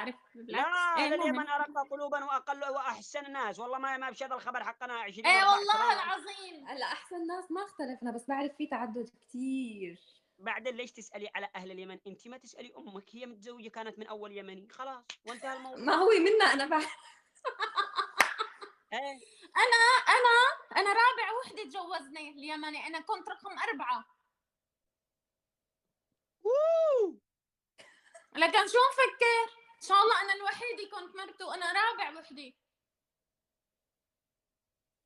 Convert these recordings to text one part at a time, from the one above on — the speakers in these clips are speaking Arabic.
عارف لا، بالعكس. إيه لليمن المهم. أرق قلوبا وأقل وأحسن الناس، والله ما بشهد الخبر حقنا 20 إيه و4 والله كمان. العظيم. هلا احسن ناس ما اختلفنا، بس بعرف في تعدد كتير. بعدين ليش تسألي على أهل اليمن؟ أنت ما تسألي أمك، هي متزوجة كانت من أول يمني، خلاص وانتهى ما الموضوع. هو منا انا بعرف. إيه. أنا أنا أنا رابع وحدة تجوزني اليمني، أنا كنت رقم 4. ووو. لكن شو مفكر؟ إن شاء الله أنا الوحيدة كنت مرته وأنا رابع وحدة.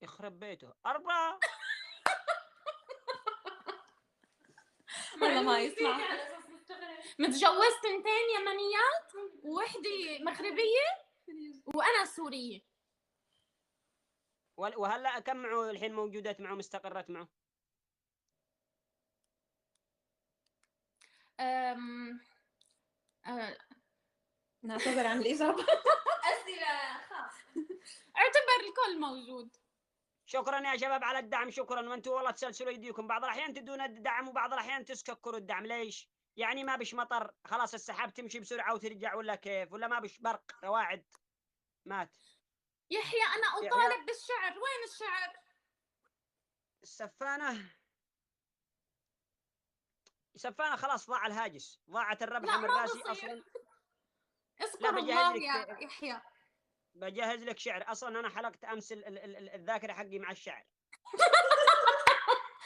يخرب بيته 4. والله ما يسمع. متجوزت 2 يمنيات ووحدة مغربية وأنا سورية. وهلا كم معه الحين موجودات معه مستقرات معه؟ أم... أه... نعتذر عن الاجابه. أسئلة خاصة. اعتبر الكل موجود. شكرا يا شباب على الدعم، شكرا، وانتم والله تسلسلوا يديكم، بعض الاحيان تدون الدعم وبعض الاحيان تسككروا الدعم، ليش؟ يعني ما بش مطر خلاص السحاب تمشي بسرعه وترجع، ولا كيف؟ ولا ما بش برق رواعد مات؟ يحيى أنا يا أطالب بالشعر، وين الشعر؟ السفانه خلاص ضاع الهاجس، ضاعت الربحه لا من ما راسي بصير. اصلا. لا اذكر بجهز الله لك، يا يحيى. بجهز لك شعر، اصلا انا حلقت امس الذاكره حقي مع الشعر.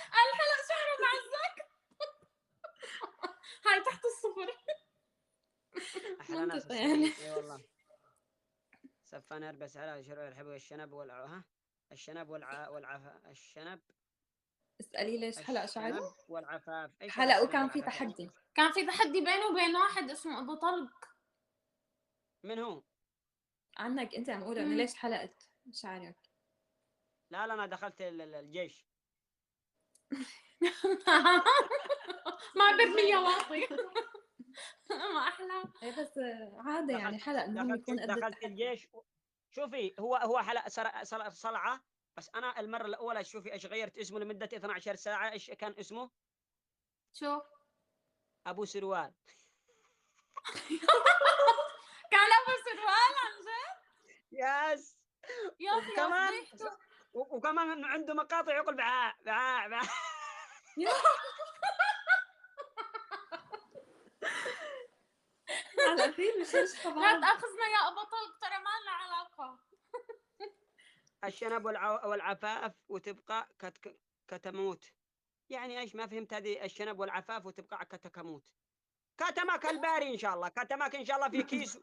الحلق شعره معزك. هاي تحت الصفر. احلى ناس منطقي يعني. السفانه، اي والله. سفانه اربس على شروع الحب والشنب الشنب الشنب. اسألي ليش حلق شعره؟ الشنب والعفاف، ايش هذا حلق الشنب وكان في والعفاف يعني؟ تحدي. كان في تحدي بينه وبين واحد اسمه أبو طلق. من هو؟ عنك انت عم قوله انه ليش حلقت شعرك. لا انا دخلت الجيش. ما برمي واطي. ما أحلى. ايه بس عادة دخلت يعني حلق المهم يكون قد دخلت التحدي. الجيش. شوفي هو حلق صلعه، بس انا المره الاولى شوفي ايش غيرت اسمه لمده 12 ساعه، ايش كان اسمه؟ شو ابو سروال. كان أبو سروال عن جد؟ ياس. يا أخي يا وكمان فضيحته. وكمان عنده مقاطع يقول بعاء بعاء بعاء. على الأخير مش هيك لا طبعا. تأخذنا يا أبو طلق، ترى ما لنا علاقة. الشنب والعفاف وتبقى كتموت. يعني ايش؟ ما فهمت هذه، الشنب والعفاف وتبقى كتكموت. كتمك الباري ان شاء الله، كتمك ان شاء الله في كيس.